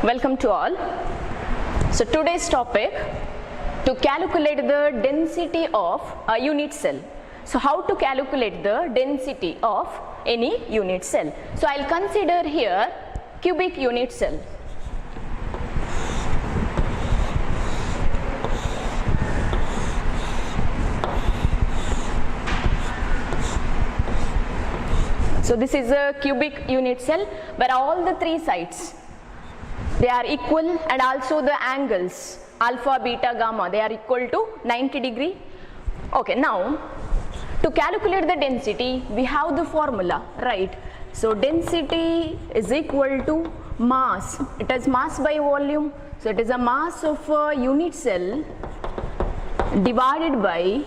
Welcome to all. So today's topic, to calculate the density of a unit cell. So how to calculate the density of any unit cell? So I'll consider here cubic unit cell. So this is a cubic unit cell where all the three sides, they are equal, and also the angles alpha, beta, gamma, they are equal to 90 degree. Okay, now to calculate the density we have the formula, right? So density is equal to mass. It is mass by volume. So it is a mass of a unit cell divided by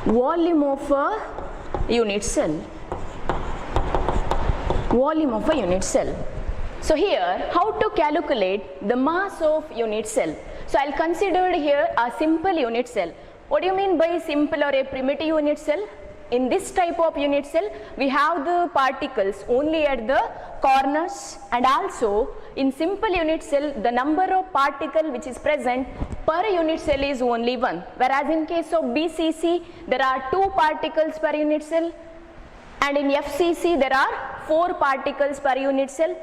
volume of a unit cell. Volume of a unit cell. So here, how to calculate the mass of unit cell? So I'll consider here a simple unit cell. What do you mean by simple or a primitive unit cell? In this type of unit cell, we have the particles only at the corners, and also in simple unit cell, the number of particle which is present per unit cell is only one. Whereas in case of BCC, there are 2 particles per unit cell, and in FCC, there are 4 particles per unit cell.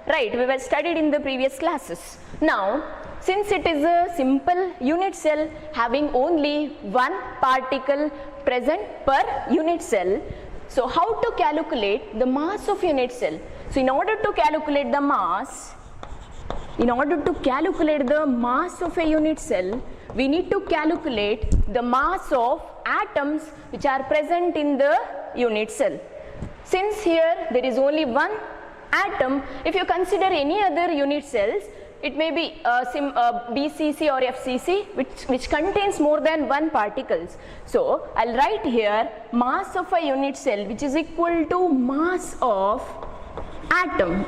Right, we were studied in the previous classes. Now, since it is a simple unit cell having only 1 particle present per unit cell, so how to calculate the mass of unit cell? So in order to calculate the mass, of a unit cell, we need to calculate the mass of atoms which are present in the unit cell. Since here there is only 1 atom, if you consider any other unit cells, it may be BCC or FCC which contains more than 1 particles. So I'll write here mass of a unit cell which is equal to mass of atom.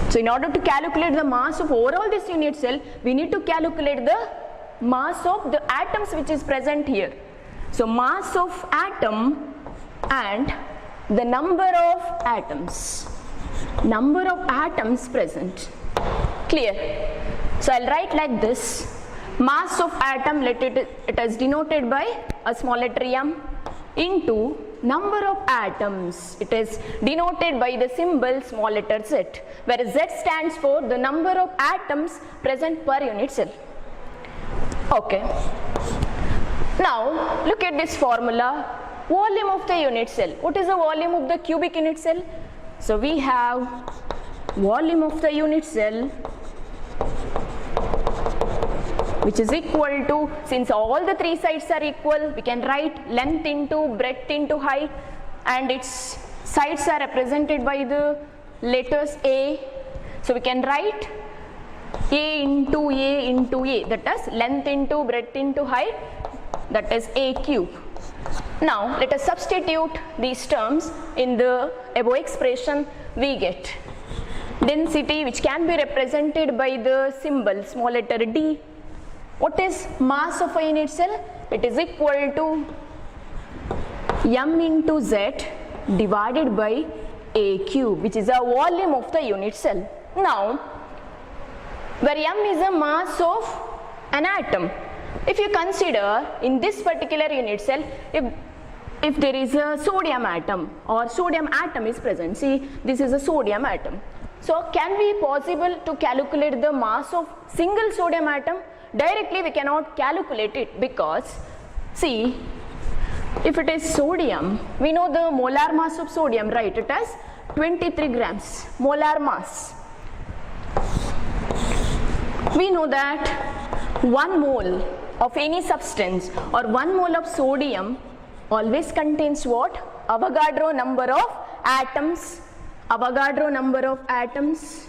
So in order to calculate the mass of overall this unit cell, we need to calculate the mass of the atoms which is present here. So mass of atom and the number of atoms present. Clear? So I'll write like this: mass of atom, it is denoted by a small letter m, into number of atoms, it is denoted by the symbol small letter z, where z stands for the number of atoms present per unit cell. Okay. Now look at this formula. Volume of the unit cell. What is the volume of the cubic unit cell? So we have volume of the unit cell which is equal to, since all the 3 sides are equal, we can write length into breadth into height, and its sides are represented by the letters A. So we can write A into A into A, that is length into breadth into height, that is A cube. Now let us substitute these terms in the above expression. We get density, which can be represented by the symbol small letter d. What is mass of a unit cell? It is equal to m into z divided by A cube, which is a volume of the unit cell. Now, where m is a mass of an atom, if you consider in this particular unit cell, if there is a sodium atom or sodium atom is present, see this is a sodium atom. So can be possible to calculate the mass of single sodium atom? Directly we cannot calculate it, because see, if it is sodium, we know the molar mass of sodium, right? It has 23 grams molar mass. We know that 1 mole of any substance or 1 mole of sodium always contains what? Avogadro number of atoms. Avogadro number of atoms.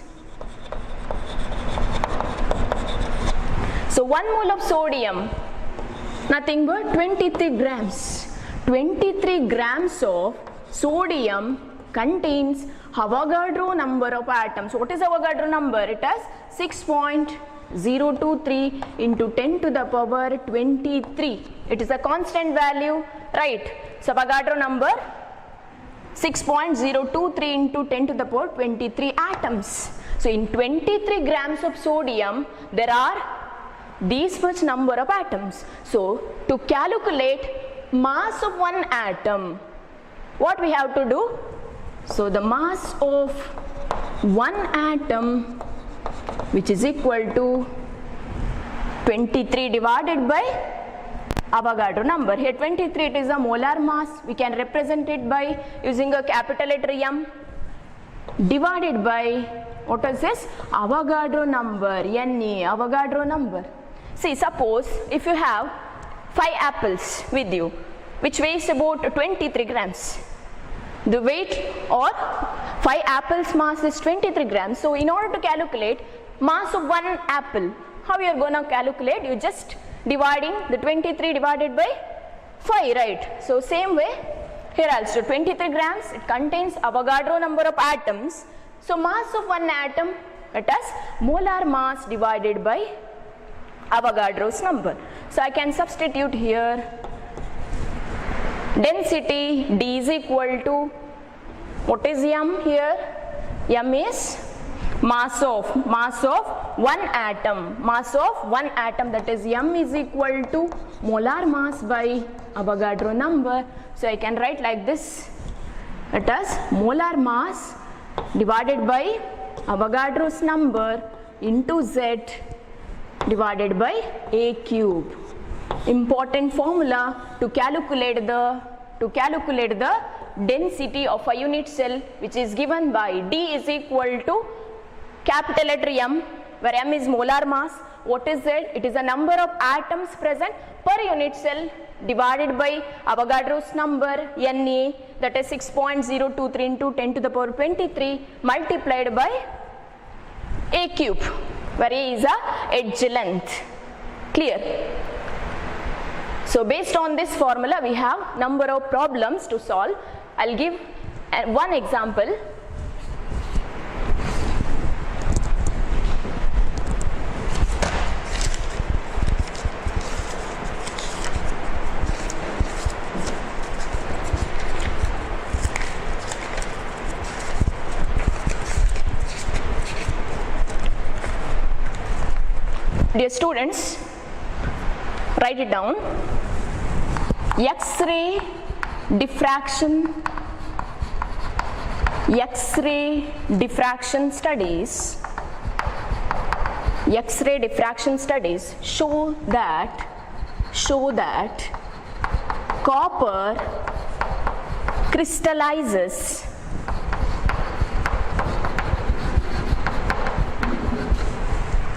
So 1 mole of sodium, nothing but 23 grams. 23 grams of sodium contains Avogadro number of atoms. What is Avogadro number? It has 6.023 into 10 to the power 23. It is a constant value, right? So Avogadro number 6.023 into 10 to the power 23 atoms. So in 23 grams of sodium, there are this much number of atoms. So to calculate mass of one atom, what we have to do? So the mass of one atom, which is equal to 23 divided by Avogadro number. Here 23, it is a molar mass. We can represent it by using a capital letter M divided by, what is this? Avogadro number, Ne, Avogadro number. See, suppose if you have 5 apples with you, which weighs about 23 grams. The weight or 5 apples mass is 23 grams. So in order to calculate mass of one apple, how you are going to calculate? You just dividing the 23 divided by 5, right? So same way here also 23 grams, it contains Avogadro number of atoms. So mass of one atom, let us molar mass divided by Avogadro's number. So I can substitute here density D is equal to, what is M here? M is mass of one atom, that is M is equal to molar mass by Avogadro number. So I can write like this, let us molar mass divided by Avogadro's number into Z divided by A cube. Important formula to calculate the density of a unit cell, which is given by D is equal to capital letter M, where M is molar mass. What is it? It is the number of atoms present per unit cell divided by Avogadro's number Ne, that is 6.023 into 10 to the power 23 multiplied by A cube, where A is a edge length. Clear? So based on this formula, we have number of problems to solve. I'll give one example. Dear students, write it down. X-ray diffraction studies show that copper crystallizes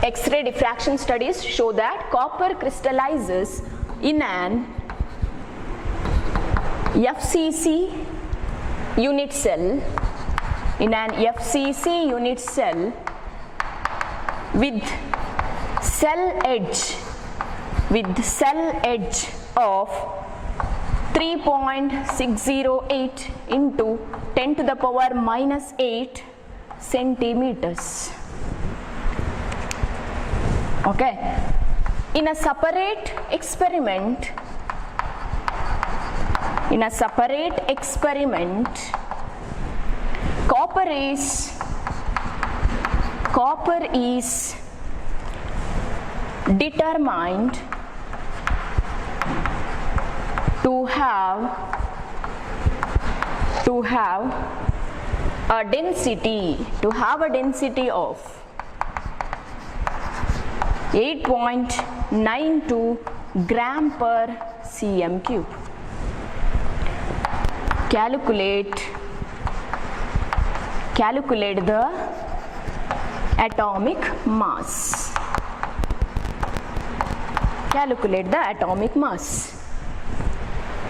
X-ray diffraction studies show that copper crystallizes in an FCC unit cell, with cell edge of 3.608 into 10 to the power minus 8 centimeters. Okay. In a separate experiment, copper is determined to have a density of 8.92 gram per cm cube. Calculate the atomic mass.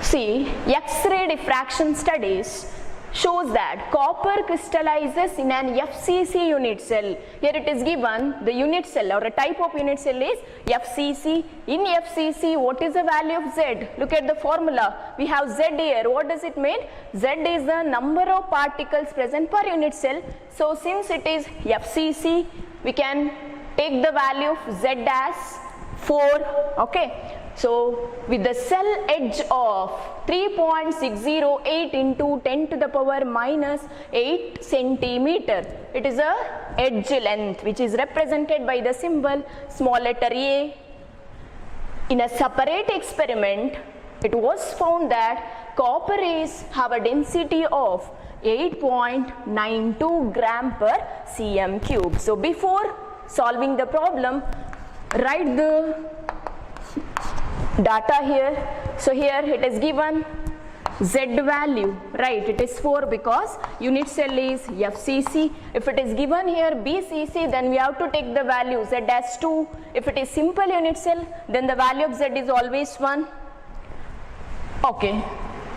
See, X-ray diffraction studies shows that copper crystallizes in an FCC unit cell. Here it is given the unit cell or a type of unit cell is FCC. In FCC, what is the value of Z? Look at the formula. We have Z here. What does it mean? Z is the number of particles present per unit cell. So since it is FCC, we can take the value of Z as 4. Okay. So with the cell edge of 3.608 into 10 to the power minus 8 centimeter, it is a edge length which is represented by the symbol small letter A. In a separate experiment, it was found that copper have a density of 8.92 gram per cm cube. So before solving the problem, write the data here. So here it is given Z value, right? It is 4 because unit cell is FCC. If it is given here BCC, then we have to take the value Z as 2. If it is simple unit cell, then the value of Z is always 1. Okay.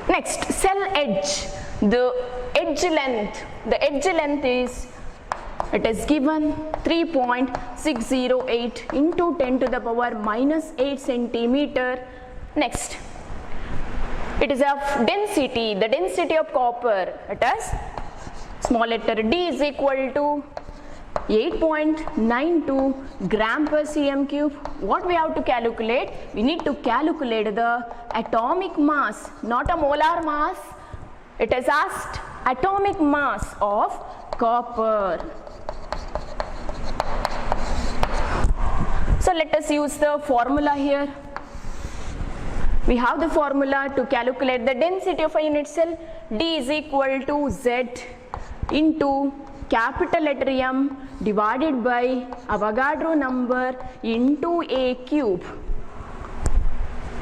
Next, cell edge. The edge length is, it is given 3.608 into 10 to the power minus 8 centimeter. Next, it is of density, the density of copper, it is small letter D is equal to 8.92 gram per cm cube. What we have to calculate? We need to calculate the atomic mass, not a molar mass. It is asked atomic mass of copper. So let us use the formula here. We have the formula to calculate the density of a unit cell. D is equal to Z into capital letter M divided by Avogadro number into A cube.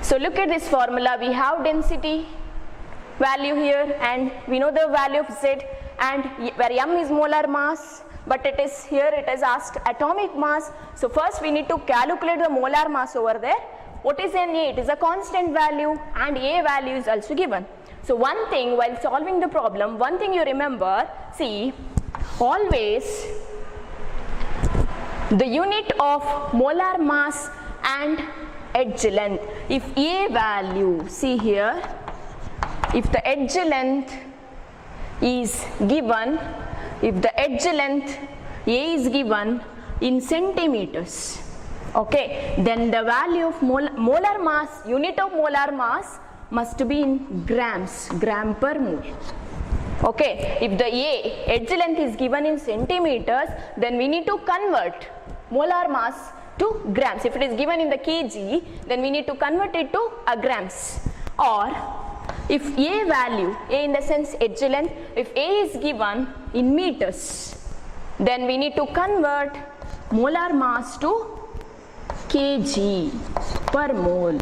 So look at this formula. We have density value here and we know the value of Z, and where M is molar mass, but it is here it is asked atomic mass. So first we need to calculate the molar mass over there. What is Na? It is a constant value and A value is also given. So one thing while solving the problem, one thing you remember, see, always the unit of molar mass and edge length. If A value, see here, if the edge length is given, if the edge length A is given in centimeters, okay, then the value of molar mass, unit of molar mass must be in grams, gram per mole. Okay, if the A edge length is given in centimeters, then we need to convert molar mass to grams. If it is given in the kg, then we need to convert it to grams. Or if A value, A in the sense edge length, if A is given in meters, then we need to convert molar mass to kg per mole.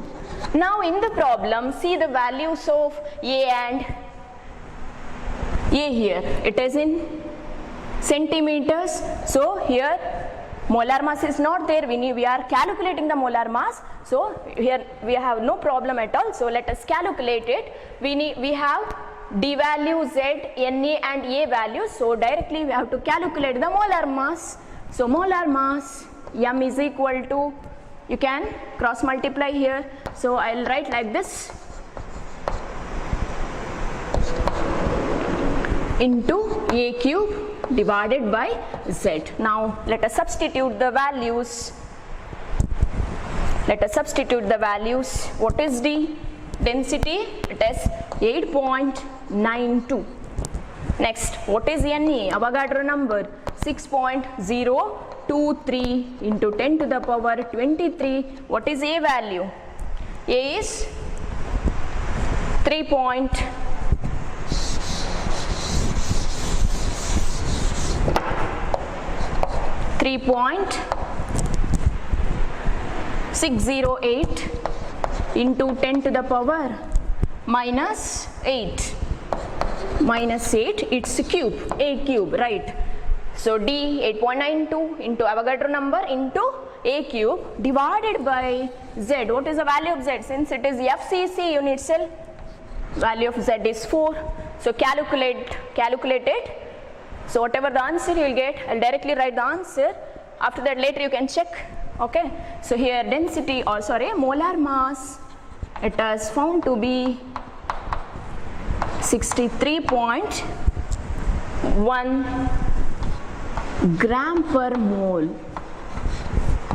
Now in the problem, see the values of A and A here. It is in centimeters. So here molar mass is not there. We are calculating the molar mass. So here we have no problem at all. So let us calculate it. We have D value, Z, Na and A value. So directly we have to calculate the molar mass. So molar mass M is equal to, you can cross multiply here. So I will write like this, into A cube divided by Z. Now let us substitute the values. Let us substitute the values. What is D? Density, it is 8.92. Next, what is Na? Avogadro number 6.023 into 10 to the power 23. What is A value? A is 3.608 into 10 to the power minus 8. Minus 8, it's a cube, A cube, right? So D 8.92 into Avogadro number into A cube divided by Z. What is the value of Z? Since it is FCC unit cell, value of Z is 4. So calculate it. So whatever the answer you will get, I'll directly write the answer. After that later you can check. Okay. So here density, or sorry, molar mass, it is found to be 63.1 gram per mole.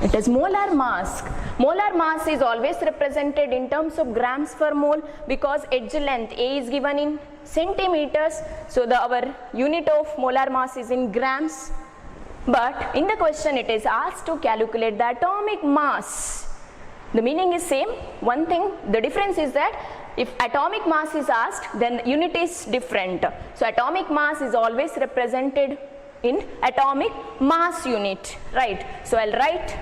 It is molar mass. Molar mass is always represented in terms of grams per mole because edge length A is given in centimeters, so our unit of molar mass is in grams. But in the question it is asked to calculate the atomic mass. The meaning is same. One thing, the difference is that if atomic mass is asked, then unit is different. So atomic mass is always represented in atomic mass unit, right? So I'll write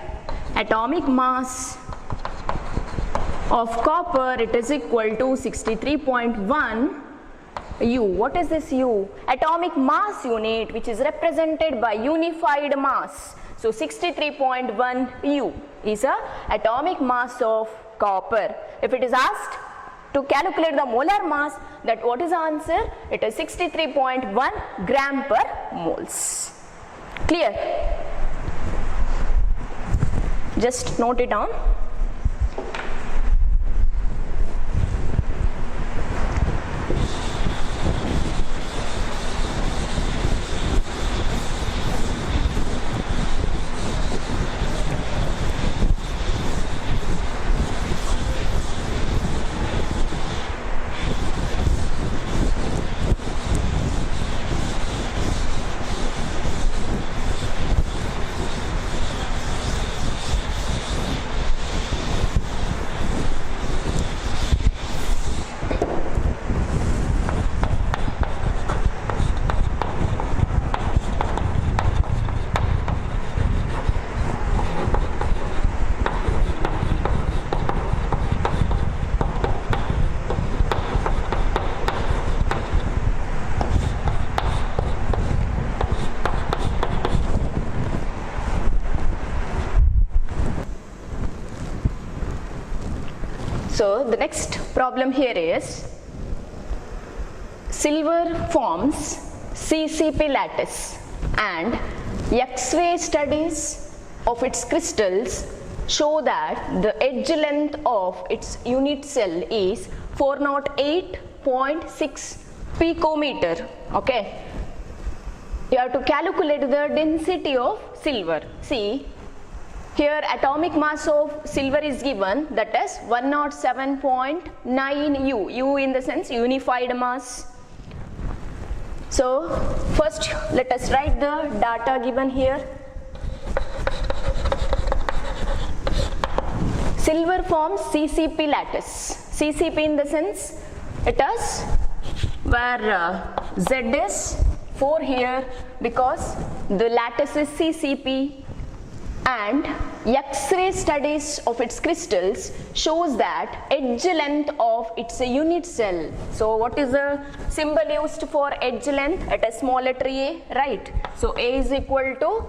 atomic mass of copper, it is equal to 63.1 U. What is this U? Atomic mass unit, which is represented by unified mass. So 63.1 U is a atomic mass of copper. If it is asked to calculate the molar mass, that what is the answer? It is 63.1 gram per moles. Clear? Just note it down. So the next problem here is silver forms CCP lattice and X-ray studies of its crystals show that the edge length of its unit cell is 408.6 picometer. Okay, you have to calculate the density of silver. See, here atomic mass of silver is given, that is 107.9 U. U in the sense unified mass. So first let us write the data given here. Silver forms CCP lattice. CCP in the sense it is where Z is 4 here because the lattice is CCP, and X-ray studies of its crystals shows that edge length of its unit cell. So what is the symbol used for edge length? It is small letter A, right? So A is equal to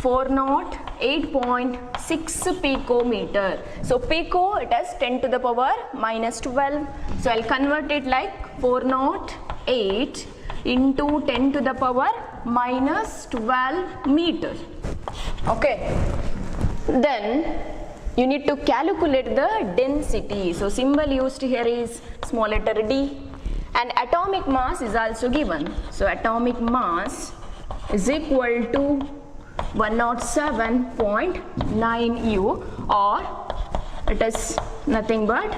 408.6 picometer. So pico, it has 10 to the power minus 12. So I'll convert it like 408 into 10 to the power minus 12 meter. Okay, then you need to calculate the density. So symbol used here is small letter D, and atomic mass is also given. So atomic mass is equal to 107.9 U, or it is nothing but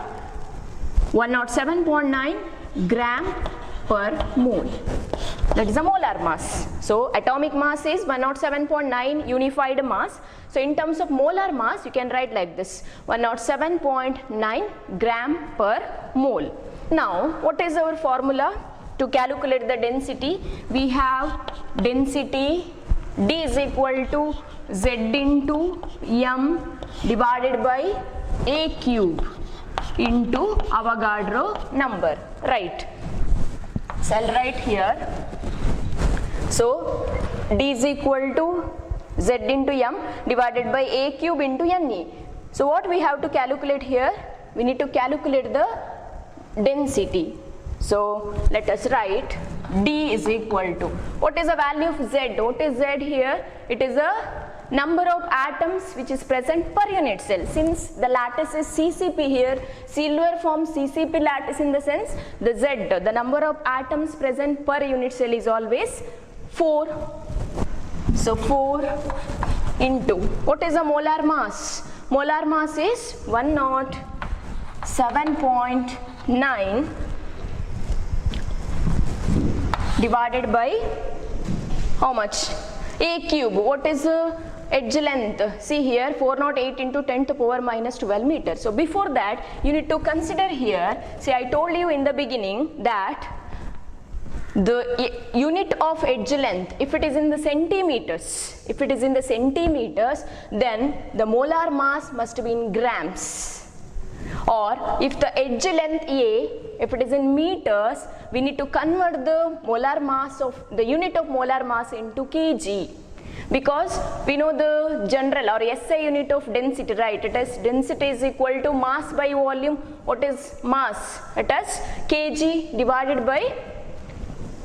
107.9 gram per mole. That is a molar mass. So atomic mass is 107.9 unified mass. So in terms of molar mass, you can write like this, 107.9 gram per mole. Now what is our formula to calculate the density? We have density D is equal to Z into M divided by A cube into Avogadro number, right? So I'll write here. So D is equal to Z into M divided by A cube into Ne. So what we have to calculate here? We need to calculate the density. So let us write D is equal to, what is the value of Z? What is Z here? It is a number of atoms which is present per unit cell. Since the lattice is CCP here, silver forms CCP lattice in the sense the Z, the number of atoms present per unit cell is always 4. So 4 into, what is the molar mass? Molar mass is 107.9 divided by how much? A cube. What is edge length? See here, 408 into 10 to the power minus 12 meters. So before that, you need to consider here, see I told you in the beginning that the unit of edge length, if it is in the centimeters, then the molar mass must be in grams. Or if the edge length A, if it is in meters, we need to convert the molar mass of the unit of molar mass into kg, because we know the general or SI unit of density, right? It is density is equal to mass by volume. What is mass? It is kg divided by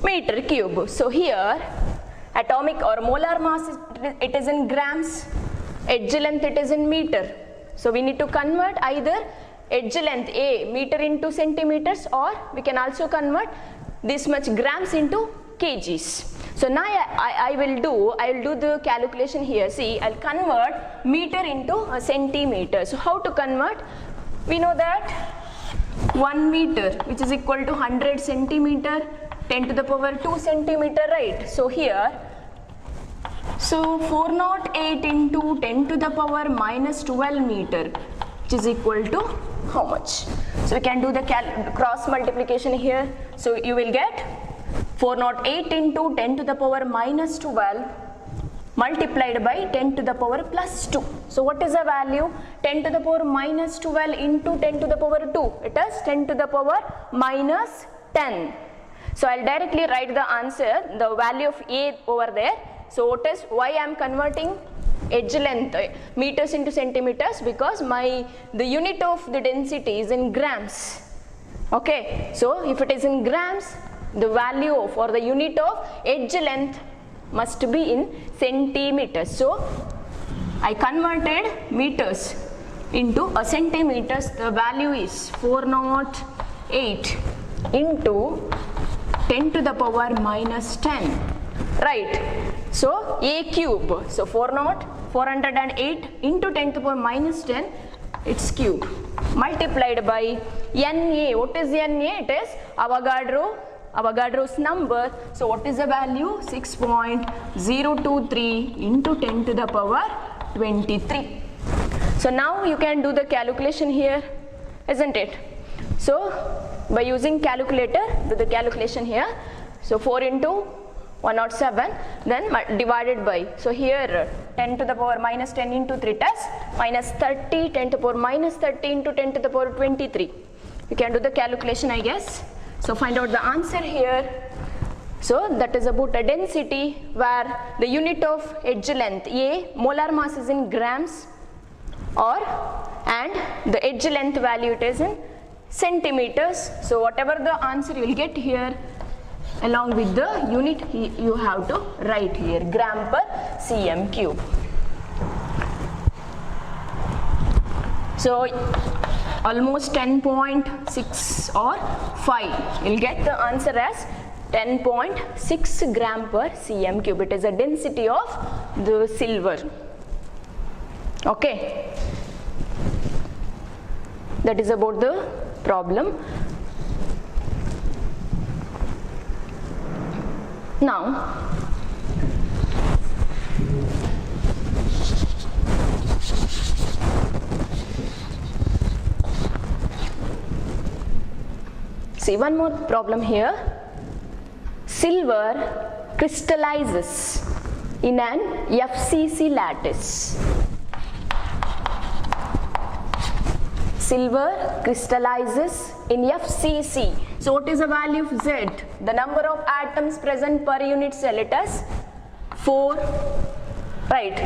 meter cube. So here atomic or molar mass it is in grams, edge length it is in meter. So we need to convert either edge length A meter into centimeters, or we can also convert this much grams into kgs. So now I will do the calculation here. See, I'll convert meter into a centimeter. So how to convert? We know that 1 meter which is equal to 100 centimeter, 10 to the power 2 centimeter, right? So here, so 408 into 10 to the power minus 12 meter, which is equal to how much? So we can do the cross multiplication here. So you will get 408 into 10 to the power minus 12 multiplied by 10 to the power plus 2. So what is the value? 10 to the power minus 12 into 10 to the power 2. It is 10 to the power minus 10. So I'll directly write the answer, the value of A over there. So what is, why I am converting edge length meters into centimeters? Because the unit of the density is in grams. Okay, so if it is in grams, the value of or the unit of edge length must be in centimeters. So I converted meters into a centimeters. The value is 408 into 10 to the power minus 10, right? So A cube, so 408 into 10 to the power minus 10, its cube, multiplied by Na. What is Na? It is Avogadro's number. So what is the value? 6.023 into 10 to the power 23. So now you can do the calculation here, isn't it? So by using calculator, do the calculation here. So 4 into 107, then divided by, so here 10 to the power minus 10 into 3 test minus 30, 10 to the power minus 30 into 10 to the power 23. You can do the calculation, I guess. So find out the answer here. So that is about a density where the unit of edge length A, molar mass is in grams, and the edge length value it is in centimeters. So whatever the answer you will get here, along with the unit you have to write here, gram per cm cube. So almost 10.6 or 5, you will get the answer as 10.6 gram per cm cube. It is a density of the silver. Okay, that is about the problem. Now see one more problem here. Silver crystallizes in an FCC lattice. Silver crystallizes in FCC. So what is the value of Z? The number of atoms present per unit cell, it is 4, right?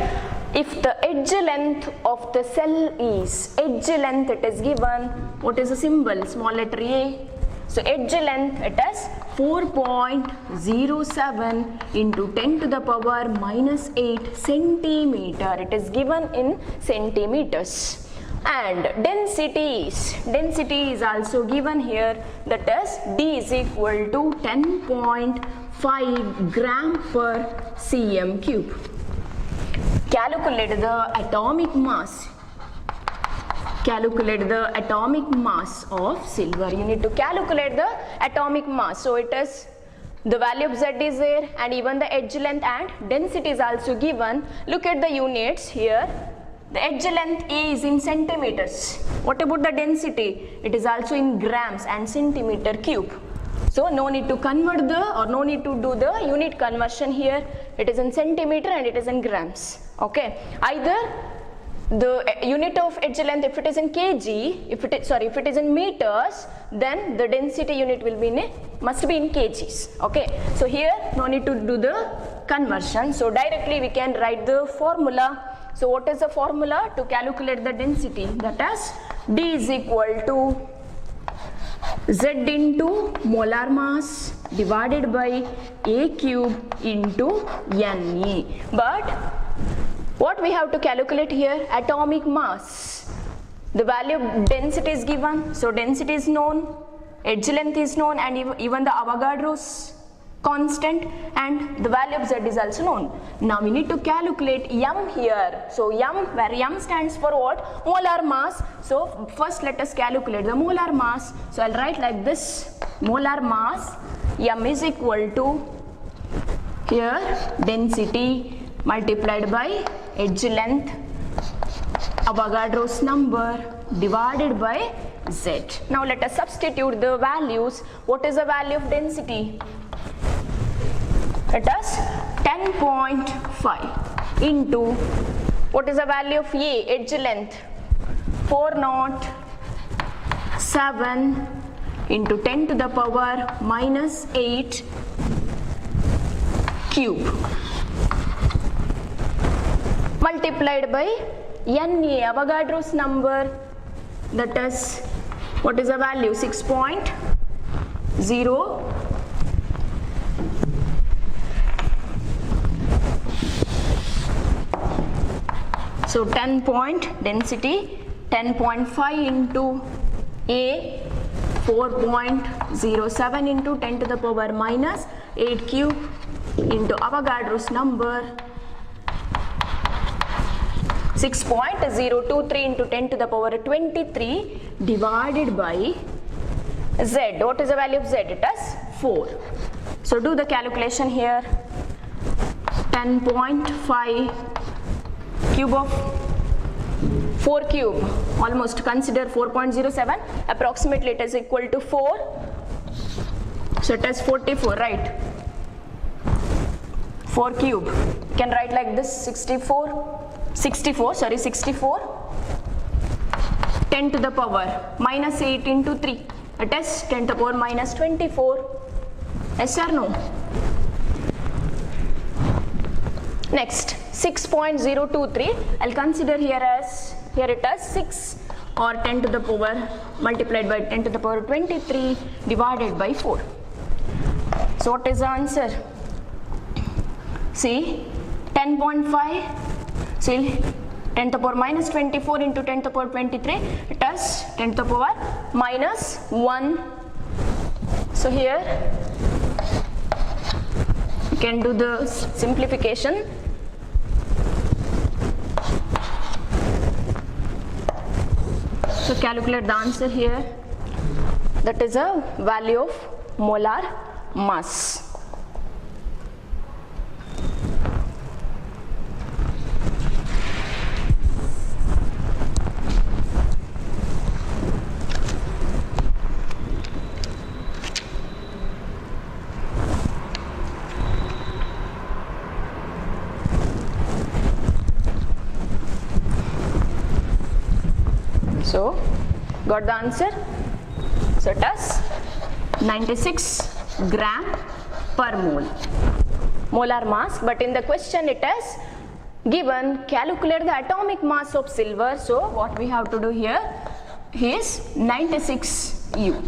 If the edge length of the cell is, edge length it is given, what is the symbol? Small letter A. So edge length it is 4.07 into 10 to the power minus 8 centimeter. It is given in centimeters. And density is also given here, that is D is equal to 10.5 gram per cm cube. Calculate the atomic mass calculate the atomic mass of silver. You need to calculate the atomic mass. So it is the value of Z is there, and even the edge length and density is also given. Look at the units here. The edge length A is in centimeters. What about the density? It is also in grams and centimeter cube. So no need to convert no need to do the unit conversion here. It is in centimeter and it is in grams. Okay. Either the unit of edge length, if it is in kg, if it is in meters, then the density unit will be must be in kgs. Okay. So here no need to do the conversion. So directly we can write the formula. So what is the formula to calculate the density? That is D is equal to Z into molar mass divided by A cube into Ne. But what we have to calculate here? Atomic mass. The value of density is given. So density is known, edge length is known, and even the Avogadro's constant, and the value of Z is also known. Now we need to calculate M here. So M, where M stands for what? Molar mass. So first let us calculate the molar mass. So I'll write like this. Molar mass M is equal to here density multiplied by edge length, Avogadro's number divided by Z. Now let us substitute the values. What is the value of density? It is 10.5 into, what is the value of A, edge length? 407 into 10 to the power minus 8 cube multiplied by Ne, Avogadro's number, that is, what is the value? 6.0. So 10 point density 10.5 into A, 4.07 into 10 to the power minus 8 cube into Avogadro's number 6.023 into 10 to the power 23 divided by Z. What is the value of Z? It is 4. So do the calculation here. 10.5 cube of 4 cube, almost consider 4.07, approximately it is equal to 4. So it is 44, right? 4 cube. You can write like this, 64. 10 to the power minus 8 into 3. It is 10 to the power minus 24. Yes or no? Next, 6.023. I'll consider here as, here it is 6 or 10 to the power multiplied by 10 to the power 23 divided by 4. So what is the answer? See, 10.5. See, 10 to the power minus 24 into 10 to the power 23, it is 10 to the power minus 1. So here you can do the simplification. So calculate the answer here. That is a value of molar mass. So, got the answer? So it is 96 gram per mole. Molar mass, but in the question it is given calculate the atomic mass of silver. So what we have to do here is 96 U.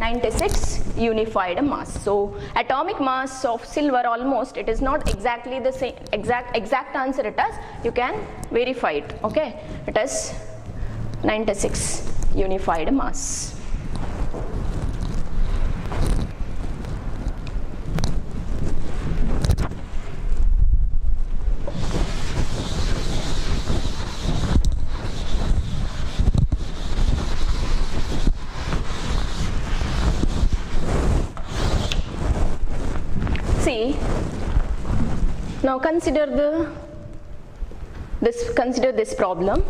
96 unified mass. So atomic mass of silver, almost it is not exactly the same exact answer it is. You can verify it. Okay, it is 96 unified mass. Now consider this problem.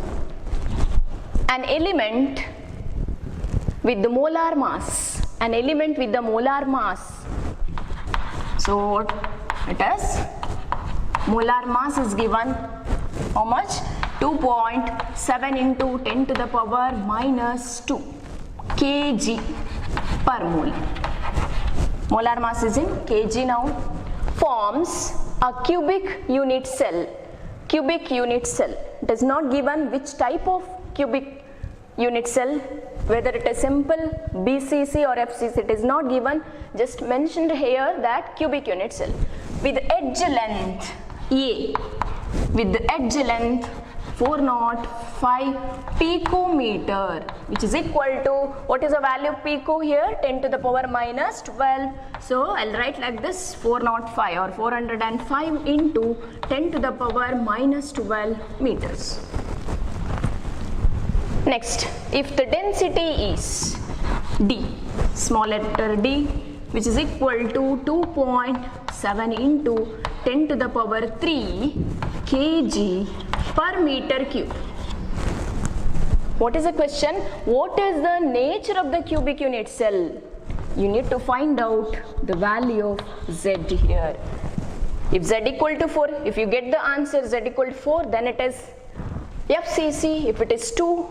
An element with the molar mass. An element with the molar mass. So it is molar mass is given how much? 2.7 into 10 to the power minus 2 kg per mole. Molar mass is in kg now. Forms a cubic unit cell. Cubic unit cell. It is not given which type of cubic unit cell, whether it is simple, BCC or FCC, it is not given, just mentioned here that cubic unit cell. With edge length A, with the edge length 405 picometer, which is equal to, what is the value of pico here? 10 to the power minus 12. So I'll write like this, 405 or 405 into 10 to the power minus 12 meters. Next, if the density is D, small letter D, which is equal to 2.7 into 10 to the power 3 kg per meter cube. What is the question? What is the nature of the cubic unit cell? You need to find out the value of Z here. If Z equal to 4, if you get the answer Z equal to 4, then it is FCC. If it is 2,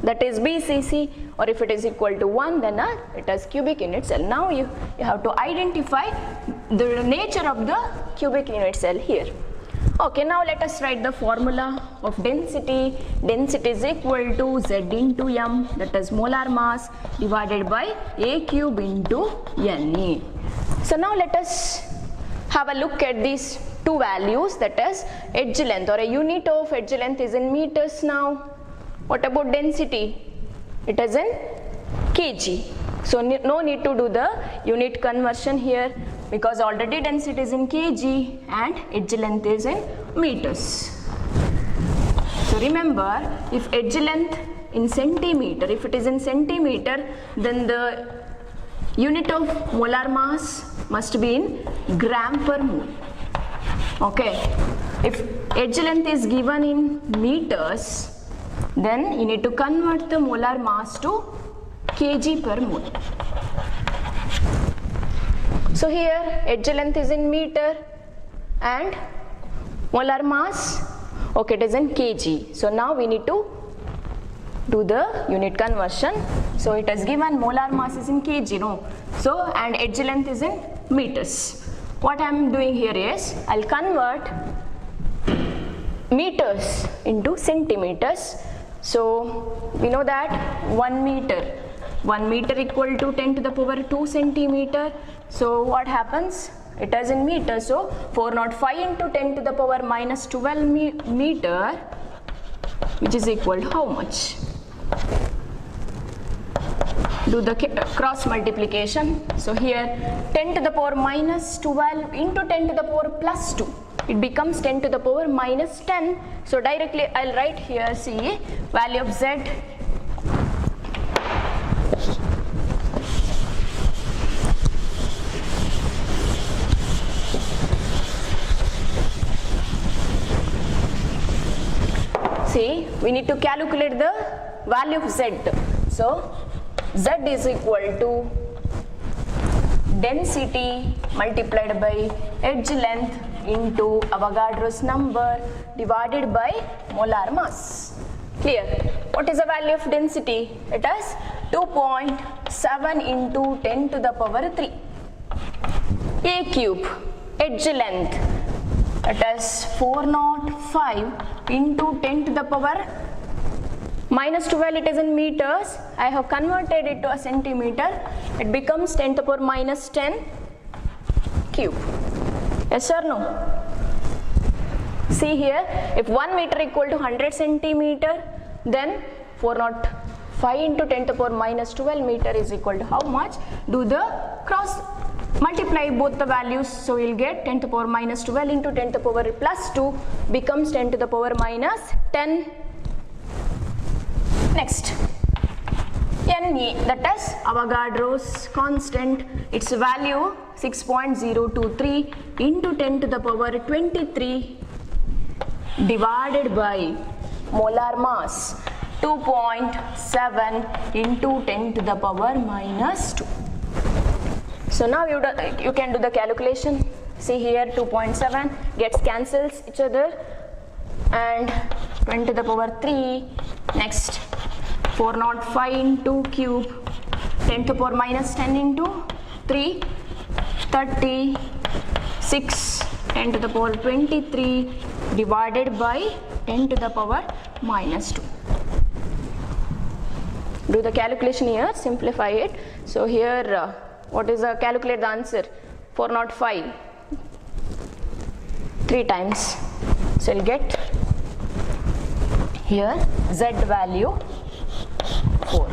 that is BCC, or if it is equal to 1, then it is cubic unit cell. Now you have to identify the nature of the cubic unit cell here. Okay, now let us write the formula of density. Density is equal to Z into M, that is molar mass, divided by A cube into NA. So now let us have a look at these two values, that is edge length, or a unit of edge length is in meters now. What about density? It is in kg. So no need to do the unit conversion here, because already density is in kg and edge length is in meters. So remember, if edge length in centimeter, if it is in centimeter, then the unit of molar mass must be in gram per mole. Okay, if edge length is given in meters, then you need to convert the molar mass to kg per mole. So here edge length is in meter and molar mass, okay, it is in kg. So now we need to do the unit conversion. So it is given molar mass is in kg, no? So and edge length is in meters. What I am doing here is I'll convert meters into centimeters. So we know that 1 meter equal to 10 to the power 2 centimeter. So what happens? It is in meters. So 405 into 10 to the power minus 12 meter, which is equal to how much? Do the cross multiplication. So here 10 to the power minus 12 into 10 to the power plus 2. It becomes 10 to the power minus 10. So directly I'll write here, see, value of Z see, we need to calculate the value of Z. So Z is equal to density multiplied by edge length into Avogadro's number divided by molar mass. Clear? What is the value of density? It is 2.7 into 10 to the power 3. A cube, edge length, it is 405 into 10 to the power minus 12, it is in meters. I have converted it to a centimeter. It becomes 10 to the power minus 10 cube. Yes or no? See here, if 1 meter equal to 100 centimeter, then 405 into 10 to the power minus 12 meter is equal to how much? Do the cross multiply both the values. So we'll get 10 to the power minus 12 into 10 to the power plus 2 becomes 10 to the power minus 10. Next, Ne, that is Avogadro's constant, its value 6.023 into 10 to the power 23 divided by molar mass 2.7 into 10 to the power minus 2. So now you can do the calculation. See here 2.7 gets cancels each other and 10 to the power 3, next 405 into cube 10 to the power minus 10 into 3, 36 10 to the power 23 divided by 10 to the power minus 2. Do the calculation here, simplify it. So here what is the calculate the answer? 405 3 times. So you'll get here Z value 4.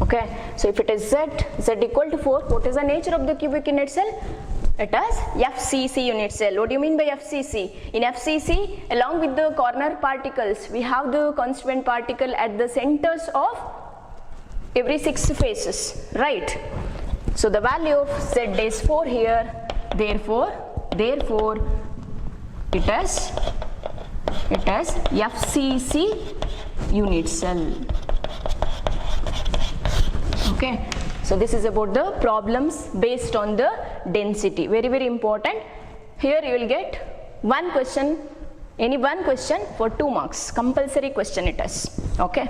Okay, so if it is Z equal to 4, what is the nature of the cubic unit cell? It is FCC unit cell. What do you mean by FCC? In FCC, along with the corner particles, we have the constituent particle at the centers of every 6 faces, right? So the value of Z is 4 here, therefore it is FCC unit cell. Okay, so this is about the problems based on the density. Very, very important. Here you will get one question, any one question for 2 marks, compulsory question it is. Okay.